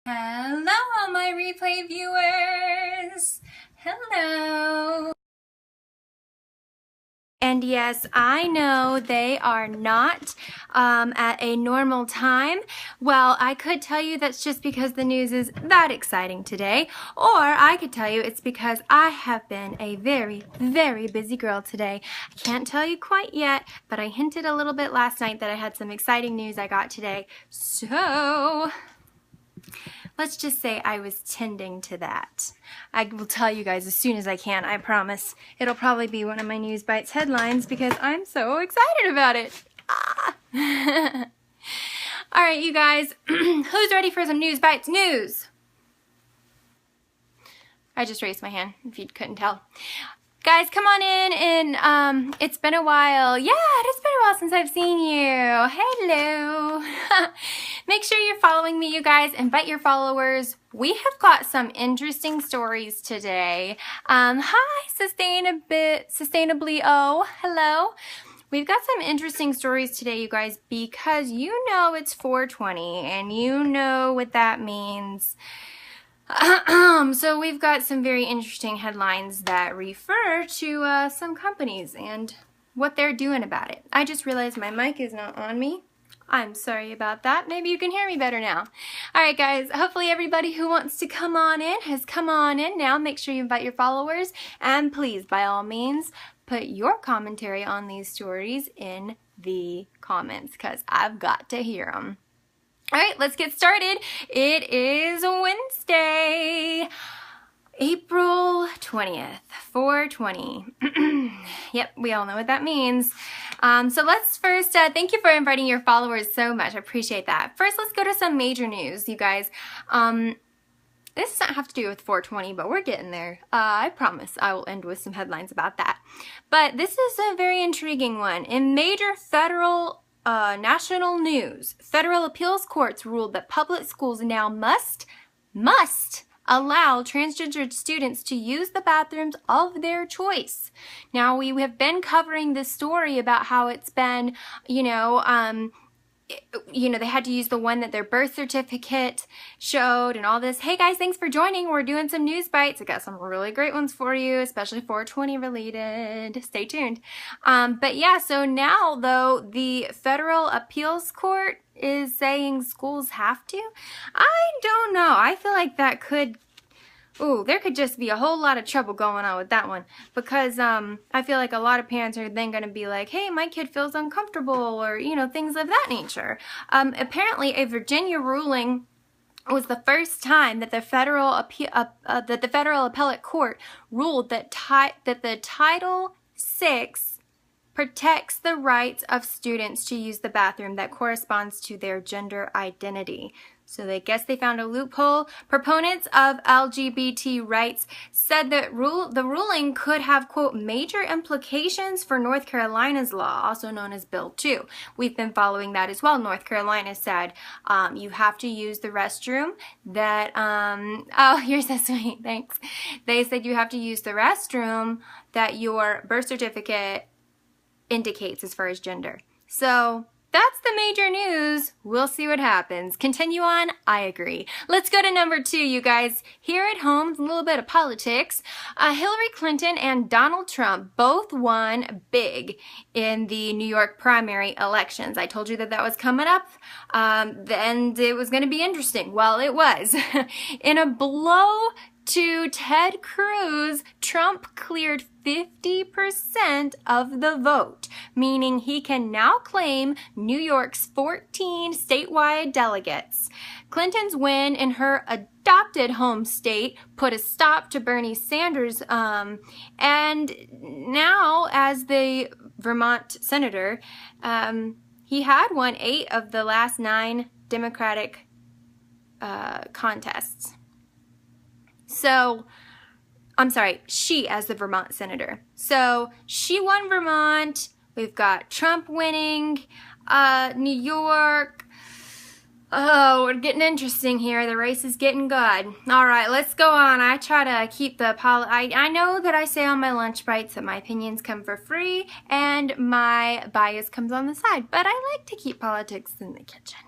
Hello, all my replay viewers. Hello. And yes, I know they are not at a normal time. Well, I could tell you that's just because the news is that exciting today, or I could tell you it's because I have been a very, very busy girl today. I can't tell you quite yet, but I hinted a little bit last night that I had some exciting news I got today. So let's just say I was tending to that. I will tell you guys as soon as I can, I promise. It'll probably be one of my News Bites headlines because I'm so excited about it. Ah. All right, you guys, who's ready for some News Bites news? I just raised my hand, if you couldn't tell. Guys, come on in, and it's been a while. Yeah, it has been a while since I've seen you. Hello. Make sure you're following me, you guys. Invite your followers. We have got some interesting stories today. Hi, Sustainably Oh, hello. We've got some interesting stories today, you guys, because you know it's 420, and you know what that means. So we've got some very interesting headlines that refer to some companies and what they're doing about it. I just realized my mic is not on me. I'm sorry about that. Maybe you can hear me better now. All right, guys. Hopefully everybody who wants to come on in has come on in now. Make sure you invite your followers. And please, by all means, put your commentary on these stories in the comments because I've got to hear them. All right, let's get started. It is Wednesday, April 20th, 420. Yep, we all know what that means. So let's first, thank you for inviting your followers so much. I appreciate that. First, let's go to some major news, you guys. This doesn't have to do with 420, but we're getting there. I promise I will end with some headlines about that. But this is a very intriguing one. In major federal national news, federal appeals courts ruled that public schools now must allow transgendered students to use the bathrooms of their choice. Now, we have been covering this story about how it's been, they had to use the one that their birth certificate showed and all this. Hey guys, thanks for joining. We're doing some news bites. I got some really great ones for you, especially 420 related. Stay tuned. But yeah, so now though, the federal appeals court is saying schools have to. I don't know. I feel like that could there could just be a whole lot of trouble going on with that one because I feel like a lot of parents are then going to be like, hey, my kid feels uncomfortable or, things of that nature. Apparently, a Virginia ruling was the first time that the federal appellate court ruled that the Title VI protects the rights of students to use the bathroom that corresponds to their gender identity. So I guess they found a loophole. Proponents of LGBT rights said that the ruling could have, quote, major implications for North Carolina's law, also known as Bill 2. We've been following that as well. North Carolina said you have to use the restroom that, oh, you're so sweet, thanks. They said you have to use the restroom that your birth certificate indicates as far as gender. So that's the major news. We'll see what happens. Continue on. I agree. Let's go to number 2, you guys. Here at home, a little bit of politics. Hillary Clinton and Donald Trump both won big in the New York primary elections. I told you that that was coming up, and it was going to be interesting. Well, it was. In a blow to Ted Cruz, Trump cleared 50% of the vote, meaning he can now claim New York's 14 statewide delegates. Clinton's win in her adopted home state put a stop to Bernie Sanders, and now as the Vermont senator, he had won 8 of the last 9 Democratic contests. So, I'm sorry, she as the Vermont senator. So, she won Vermont. We've got Trump winning New York. Oh, we're getting interesting here. The race is getting good. All right, let's go on. I try to keep the I know that I say on my lunch bites that my opinions come for free and my bias comes on the side, but I like to keep politics in the kitchen.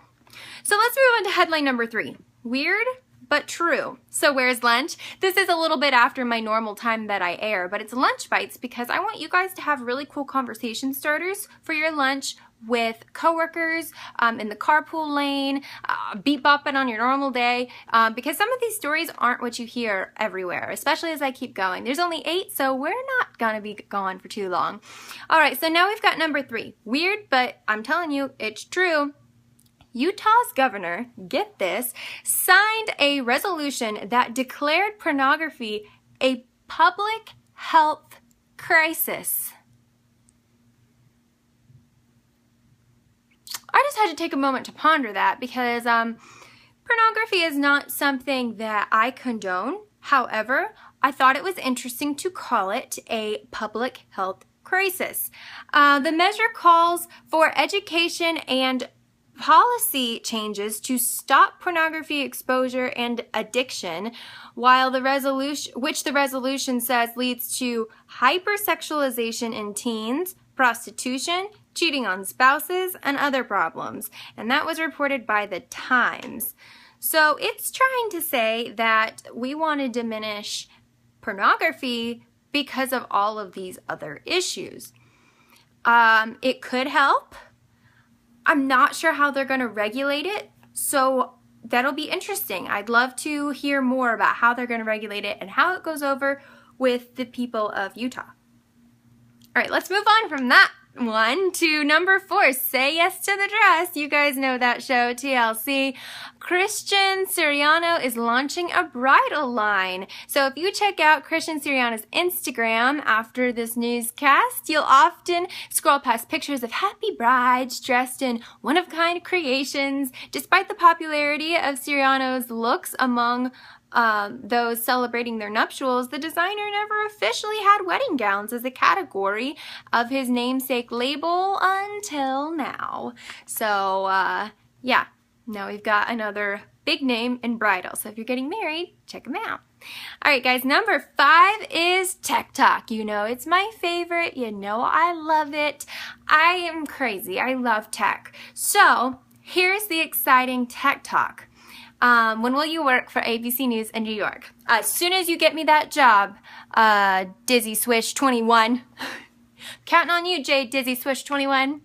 So let's move on to headline number 3. Weird but true. So where's lunch? This is a little bit after my normal time that I air, but it's lunch bites because I want you guys to have really cool conversation starters for your lunch with coworkers, in the carpool lane, beat bopping on your normal day, because some of these stories aren't what you hear everywhere, especially as I keep going. There's only 8, so we're not gonna be gone for too long. All right, so now we've got number 3. Weird, but I'm telling you, it's true. Utah's governor, get this, signed a resolution that declared pornography a public health crisis. I just had to take a moment to ponder that because pornography is not something that I condone. However, I thought it was interesting to call it a public health crisis. The measure calls for education and policy changes to stop pornography exposure and addiction, while the resolution says leads to hypersexualization in teens, prostitution, cheating on spouses, and other problems. And that was reported by the Times. So it's trying to say that we want to diminish pornography because of all of these other issues. It could help. I'm not sure how they're going to regulate it, so that'll be interesting. I'd love to hear more about how they're going to regulate it and how it goes over with the people of Utah. All right, let's move on from that one to number 4, Say Yes to the Dress. You guys know that show, TLC. Christian Siriano is launching a bridal line. So if you check out Christian Siriano's Instagram after this newscast, you'll often scroll past pictures of happy brides dressed in one-of-a-kind creations. Despite the popularity of Siriano's looks among those celebrating their nuptials, the designer never officially had wedding gowns as a category of his namesake label until now. So, yeah, now we've got another big name in bridal. So if you're getting married, check them out. All right, guys, number 5 is Tech Talk. You know, it's my favorite. You know, I love it. I am crazy. I love tech. So here's the exciting Tech Talk. When will you work for ABC News in New York? As soon as you get me that job, Dizzy Swish 21. Counting on you, Dizzy Swish 21.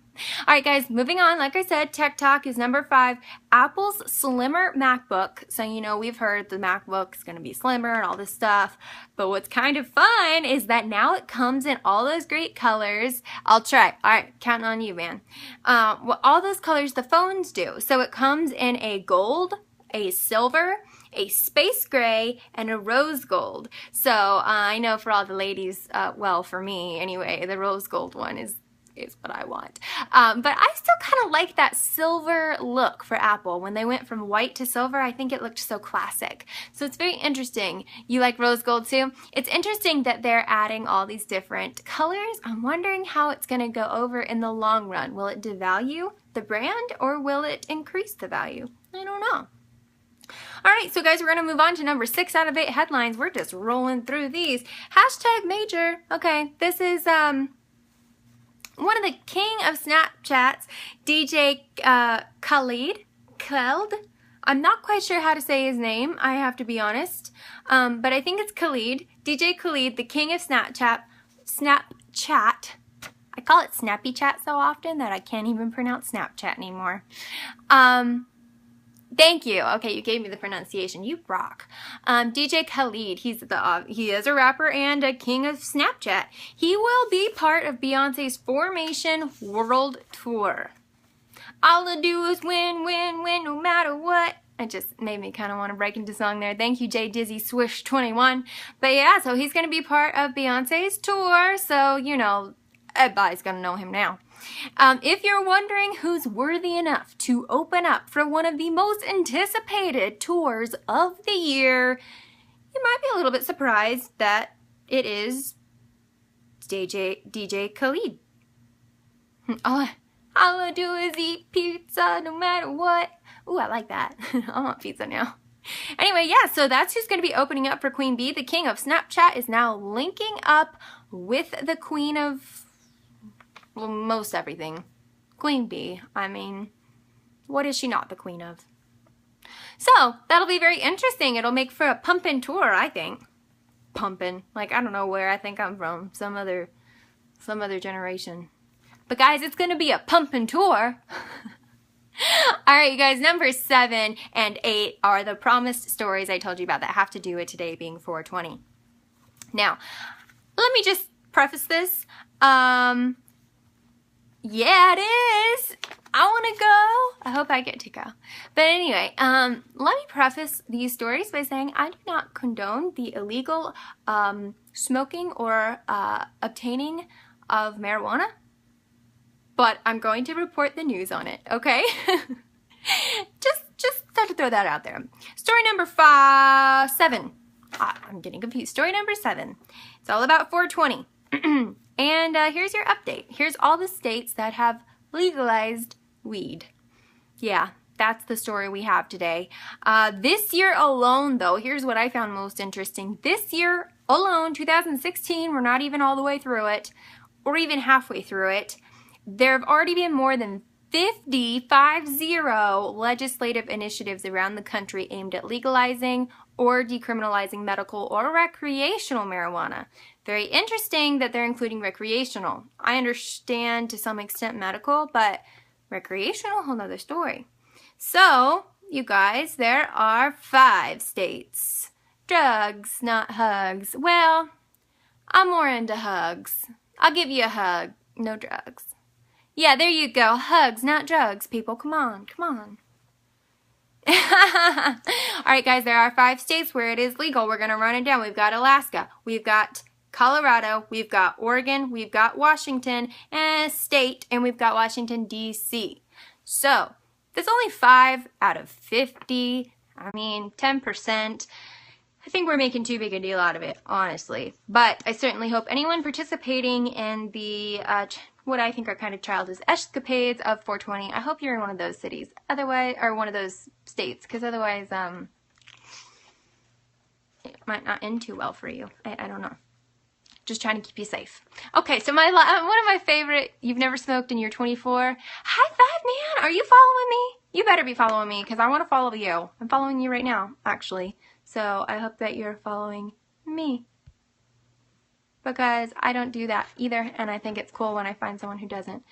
All right, guys, moving on. Like I said, Tech Talk is number 5. Apple's slimmer MacBook. So, you know, we've heard the MacBook is going to be slimmer and all this stuff. But what's kind of fun is that now it comes in all those great colors. I'll try. All right, counting on you, man. Well, all those colors the phones do. So it comes in a gold, a silver, a space gray, and a rose gold. So I know for all the ladies, well, for me anyway, the rose gold one is what I want. But I still kind of like that silver look for Apple. When they went from white to silver, I think it looked so classic. So it's very interesting. You like rose gold too? It's interesting that they're adding all these different colors. I'm wondering how it's going to go over in the long run. Will it devalue the brand or will it increase the value? I don't know. All right, so guys, we're going to move on to number 6 out of 8 headlines. We're just rolling through these. Hashtag major. Okay, this is one of the king of Snapchats, DJ Khaled. I'm not quite sure how to say his name, I have to be honest. But I think it's Khaled. DJ Khaled, the king of Snapchat. I call it Snappy Chat so often that I can't even pronounce Snapchat anymore. Thank you. Okay, you gave me the pronunciation. You rock. DJ Khaled, he is a rapper and a king of Snapchat. He will be part of Beyonce's Formation World Tour. All I do is win, win, win, no matter what. It just made me kind of want to break into song there. Thank you, Dizzy Swish 21. But yeah, so he's going to be part of Beyonce's tour. So, you know, everybody's going to know him now. If you're wondering who's worthy enough to open up for one of the most anticipated tours of the year, you might be a little bit surprised that it is DJ Khaled. All I do is eat pizza no matter what. Ooh, I like that. I want pizza now. Anyway, yeah, so that's who's going to be opening up for Queen Bee. The king of Snapchat is now linking up with the queen of... well, most everything. Queen Bee. I mean, what is she not the queen of? So that'll be very interesting. It'll make for a pumpin' tour, I think. Pumpin'. Like, I don't know where I think I'm from. Some other generation. But guys, it's going to be a pumpin' tour. Alright, you guys, number 7 and 8 are the promised stories I told you about that have to do with today being 420. Now, let me just preface this. Yeah, it is. I want to go. I hope I get to go. But anyway, let me preface these stories by saying I do not condone the illegal smoking or obtaining of marijuana, but I'm going to report the news on it, okay? just have to throw that out there. Story number 7. I'm getting confused. Story number 7. It's all about 420. And here's your update. Here's all the states that have legalized weed. Yeah, that's the story we have today. This year alone, though, here's what I found most interesting. This year alone, 2016, we're not even all the way through it, or even halfway through it. There have already been more than 50 legislative initiatives around the country aimed at legalizing or decriminalizing medical or recreational marijuana. Very interesting that they're including recreational. I understand to some extent medical, but recreational, whole nother story. So, you guys, there are 5 states. Drugs, not hugs. Well, I'm more into hugs. I'll give you a hug. No drugs. Yeah, there you go. Hugs, not drugs, people. Come on, come on. Alright, guys, there are 5 states where it is legal. We're going to run it down. We've got Alaska. We've got Colorado. We've got Oregon. We've got Washington State. And we've got Washington, D.C. So, there's only 5 out of 50. I mean, 10%. I think we're making too big a deal out of it, honestly. But I certainly hope anyone participating in the what I think are kind of childish escapades of 420, I hope you're in one of those cities. Otherwise, or one of those states, because otherwise, it might not end too well for you. I don't know. Just trying to keep you safe. Okay, so one of my favorite, you've never smoked and you're 24. High five, man. Are you following me? You better be following me, because I want to follow you. I'm following you right now, actually. So I hope that you're following me, because I don't do that either, and I think it's cool when I find someone who doesn't.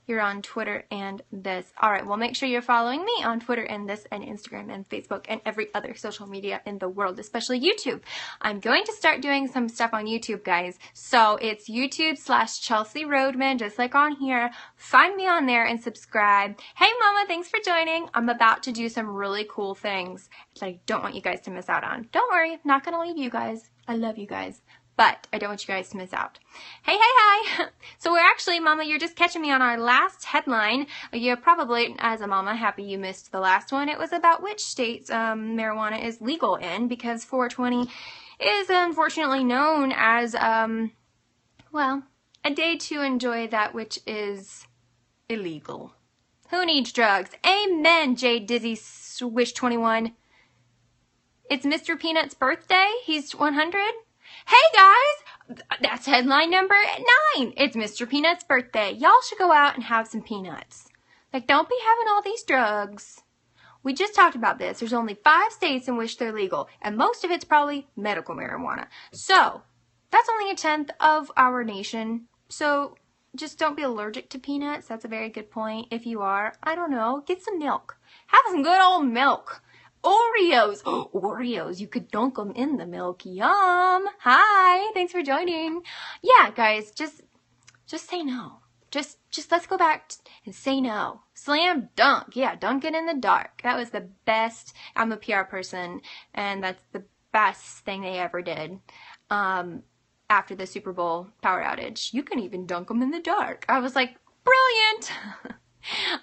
You're on Twitter and this. Alright, well, make sure you're following me on Twitter and this and Instagram and Facebook and every other social media in the world, especially YouTube. I'm going to start doing some stuff on YouTube, guys. So it's YouTube/ChelseaRoadman, just like on here. Find me on there and subscribe. Hey, Mama, thanks for joining. I'm about to do some really cool things that I don't want you guys to miss out on. Don't worry, I'm not going to leave you guys. I love you guys. But I don't want you guys to miss out. Hey, hi. So we're actually, Mama, you're just catching me on our last headline. You're probably, as a mama, happy you missed the last one. It was about which states marijuana is legal in, because 420 is unfortunately known as, well, a day to enjoy that which is illegal. Who needs drugs? Amen, J Dizzy Swish 21. It's Mr. Peanut's birthday. He's 100. Hey guys, that's headline number 9. It's Mr. Peanut's birthday. Y'all should go out and have some peanuts. Like, don't be having all these drugs. We just talked about this. There's only 5 states in which they're legal, and most of it's probably medical marijuana. So, that's only a 10th of our nation. So, just don't be allergic to peanuts. That's a very good point. If you are, I don't know, get some milk. Have some good old milk. Oreos. Oreos. You could dunk them in the milk. Yum. Hi. Thanks for joining. Yeah, guys, just say no. Just let's go back and say no. Slam dunk. Yeah, dunk it in the dark. That was the best. I'm a PR person, and that's the best thing they ever did. After the Super Bowl power outage, you can even dunk them in the dark. I was like, brilliant.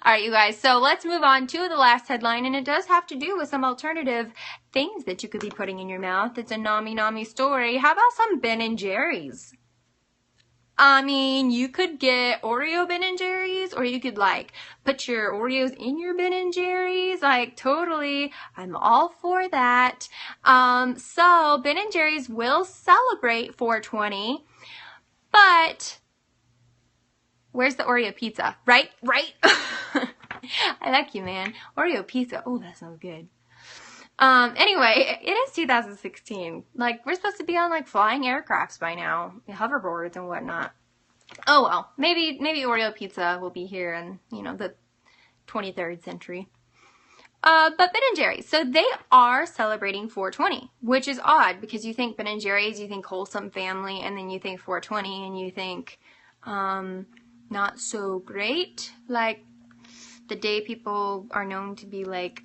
Alright, you guys, so let's move on to the last headline, and it does have to do with some alternative things that you could be putting in your mouth. It's a nommy story. How about some Ben & Jerry's? I mean, you could get Oreo Ben & Jerry's, or you could, like, put your Oreos in your Ben & Jerry's. Like, totally, I'm all for that. So, Ben & Jerry's will celebrate 420, but where's the Oreo pizza? Right? I like you, man. Oreo pizza. Oh, that sounds good. Anyway, it is 2016. Like, we're supposed to be on, like, flying aircrafts by now. Hoverboards and whatnot. Oh, well. Maybe Oreo pizza will be here in, you know, the 23rd century. But Ben & Jerry's. So they are celebrating 420, which is odd because you think Ben & Jerry's, you think wholesome family, and then you think 420 and you think, not so great. Like, the day people are known to be, like,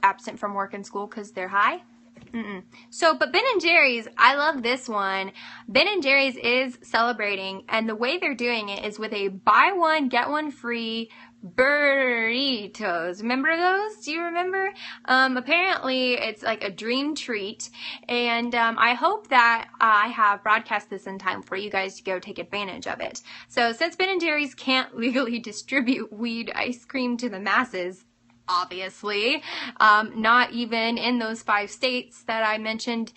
absent from work and school because they're high. So, but Ben & Jerry's, I love this one. Ben & Jerry's is celebrating, and the way they're doing it is with a buy one, get one free burritos. Remember those? Do you remember? Apparently it's like a dream treat, and I hope that I have broadcast this in time for you guys to go take advantage of it. So since Ben & Jerry's can't legally distribute weed ice cream to the masses, obviously, not even in those 5 states that I mentioned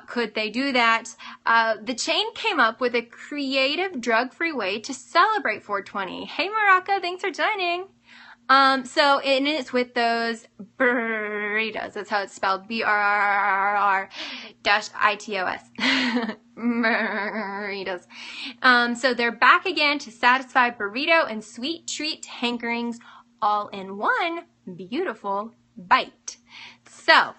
could they do that. The chain came up with a creative drug-free way to celebrate 420. Hey Morocco, thanks for joining. So it's with those burritos. That's how it's spelled. BRRR-ITOS. Burritos. So they're back again to satisfy burrito and sweet treat hankerings all in one beautiful bite. So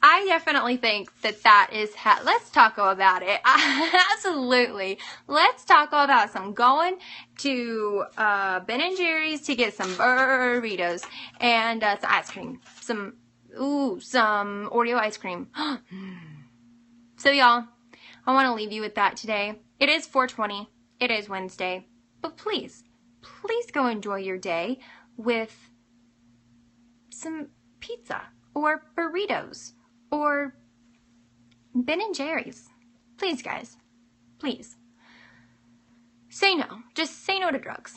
I definitely think that is let's talk about it. Absolutely. Let's talk about some going to Ben & Jerry's to get some burritos and some ice cream. Some Oreo ice cream. So y'all, I want to leave you with that today. It is 420. It is Wednesday. But please go enjoy your day with some pizza or burritos or Ben & Jerry's. Please, guys. Please. Say no. Just say no to drugs.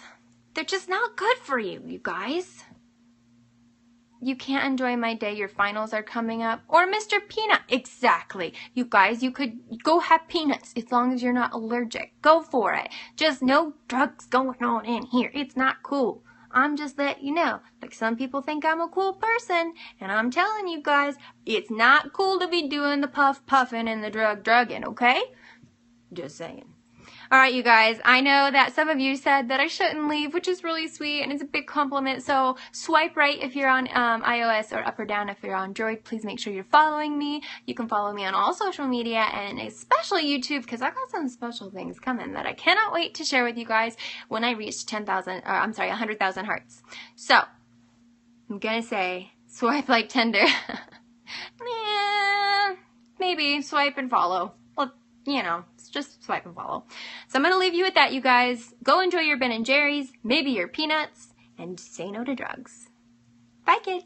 They're just not good for you, you guys. You can't enjoy my day. Your finals are coming up. Or Mr. Peanut. Exactly. You guys, you could go have peanuts as long as you're not allergic. Go for it. Just no drugs going on in here. It's not cool. I'm just letting you know. Like, some people think I'm a cool person, and I'm telling you guys, it's not cool to be doing the puffing and the drugging, okay? Just saying. All right, you guys, I know that some of you said that I shouldn't leave, which is really sweet, and it's a big compliment. So swipe right if you're on iOS, or up or down if you're on Android. Please make sure you're following me. You can follow me on all social media, and especially YouTube, because I got some special things coming that I cannot wait to share with you guys when I reach 100,000 hearts. So I'm gonna say swipe like Tinder. Yeah, maybe swipe and follow. You know, it's just swipe and follow. So I'm going to leave you with that, you guys. Go enjoy your Ben & Jerry's, maybe your peanuts, and say no to drugs. Bye, kids.